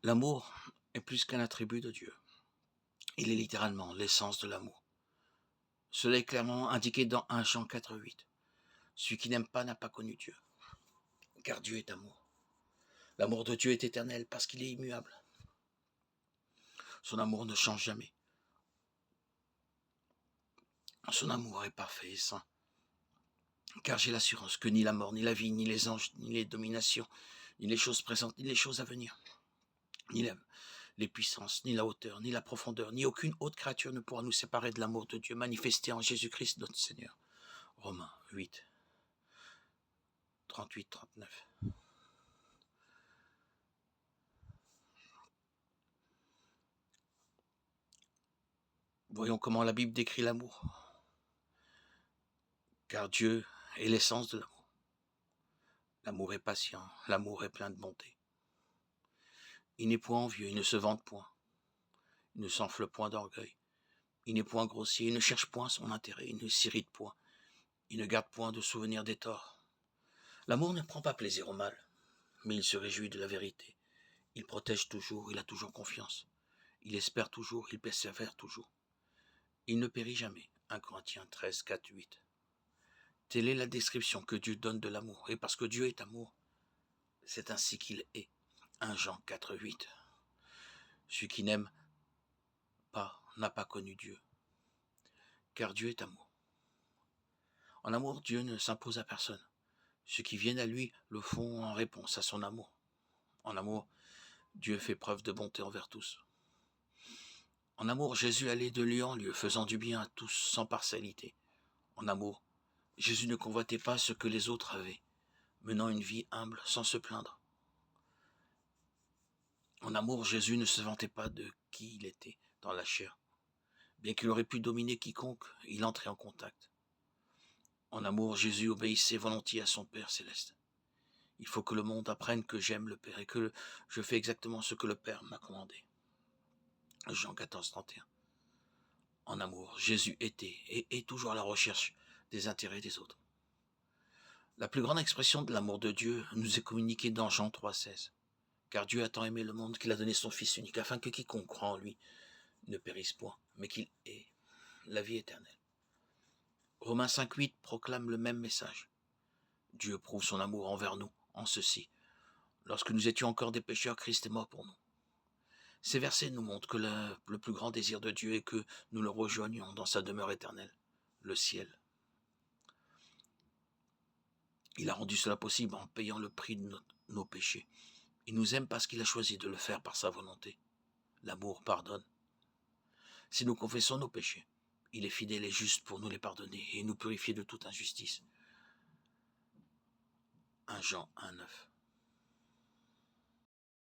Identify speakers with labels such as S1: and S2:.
S1: L'amour est plus qu'un attribut de Dieu. Il est littéralement l'essence de l'amour. Cela est clairement indiqué dans 1 Jean 4,8. Celui qui n'aime pas n'a pas connu Dieu, car Dieu est amour. L'amour de Dieu est éternel parce qu'il est immuable. Son amour ne change jamais. Son amour est parfait et saint. Car j'ai l'assurance que ni la mort, ni la vie, ni les anges, ni les dominations, ni les choses présentes, ni les choses à venir, ni les puissances, ni la hauteur, ni la profondeur, ni aucune autre créature ne pourra nous séparer de l'amour de Dieu manifesté en Jésus-Christ notre Seigneur. Romains 8, 38-39. Voyons comment la Bible décrit l'amour. Car Dieu est l'essence de l'amour. L'amour est patient, l'amour est plein de bonté. Il n'est point envieux, il ne se vante point. Il ne s'enfle point d'orgueil. Il n'est point grossier, il ne cherche point son intérêt, il ne s'irrite point. Il ne garde point de souvenir des torts. L'amour ne prend pas plaisir au mal, mais il se réjouit de la vérité. Il protège toujours, il a toujours confiance. Il espère toujours, il persévère toujours. Il ne périt jamais. 1 Corinthiens 13, 4, 8. Telle est la description que Dieu donne de l'amour. Et parce que Dieu est amour, c'est ainsi qu'il est. 1 Jean 4, 8. Celui qui n'aime pas n'a pas connu Dieu, car Dieu est amour. En amour, Dieu ne s'impose à personne. Ceux qui viennent à lui le font en réponse à son amour. En amour, Dieu fait preuve de bonté envers tous. En amour, Jésus allait de lieu en lieu, faisant du bien à tous sans partialité. En amour, Jésus ne convoitait pas ce que les autres avaient, menant une vie humble sans se plaindre. En amour, Jésus ne se vantait pas de qui il était dans la chair. Bien qu'il aurait pu dominer quiconque, il entrait en contact. En amour, Jésus obéissait volontiers à son Père céleste. Il faut que le monde apprenne que j'aime le Père et que je fais exactement ce que le Père m'a commandé. Jean 14, 31. En amour, Jésus était et est toujours à la recherche des intérêts des autres. La plus grande expression de l'amour de Dieu nous est communiquée dans Jean 3, 16. Car Dieu a tant aimé le monde qu'il a donné son Fils unique, afin que quiconque croit en lui ne périsse point, mais qu'il ait la vie éternelle. Romains 5, 8 proclame le même message. Dieu prouve son amour envers nous en ceci. Lorsque nous étions encore des pécheurs, Christ est mort pour nous. Ces versets nous montrent que le plus grand désir de Dieu est que nous le rejoignions dans sa demeure éternelle, le ciel. Il a rendu cela possible en payant le prix de nos péchés. Il nous aime parce qu'il a choisi de le faire par sa volonté. L'amour pardonne. Si nous confessons nos péchés, il est fidèle et juste pour nous les pardonner et nous purifier de toute injustice. 1 Jean 1, 9.